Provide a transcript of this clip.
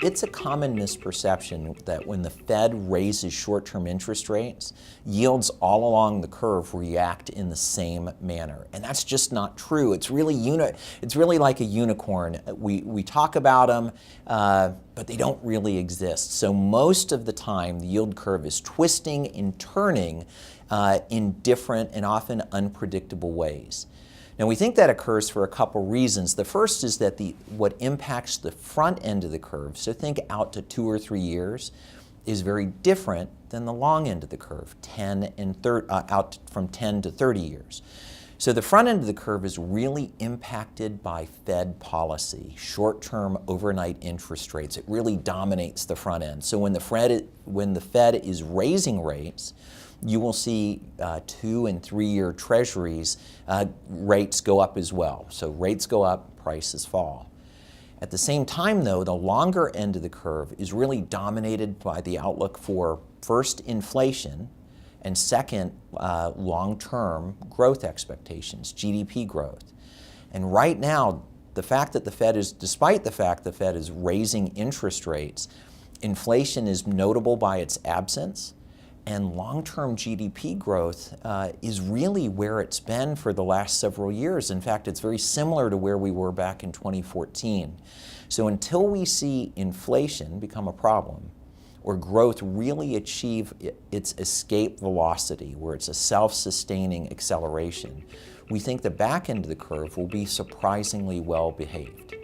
It's a common misperception that when the Fed raises short-term interest rates, yields all along the curve react in the same manner. And that's just not true. It's really like a unicorn. We talk about them, but they don't really exist. So most of the time, the yield curve is twisting and turning in different and often unpredictable ways. Now we think that occurs for a couple reasons. The first is that what impacts the front end of the curve, so think out to 2 or 3 years, is very different than the long end of the curve, out from 10 to 30 years. So the front end of the curve is really impacted by Fed policy, short-term overnight interest rates. It really dominates the front end. So when the Fed is raising rates, you will see 2 and 3 year treasuries rates go up as well. So rates go up, prices fall. At the same time though, the longer end of the curve is really dominated by the outlook for first inflation and second long-term growth expectations, GDP growth. And right now, despite the fact the Fed is raising interest rates, inflation is notable by its absence. And long-term GDP growth is really where it's been for the last several years. In fact, it's very similar to where we were back in 2014. So until we see inflation become a problem, or growth really achieve its escape velocity, where it's a self-sustaining acceleration, we think the back end of the curve will be surprisingly well behaved.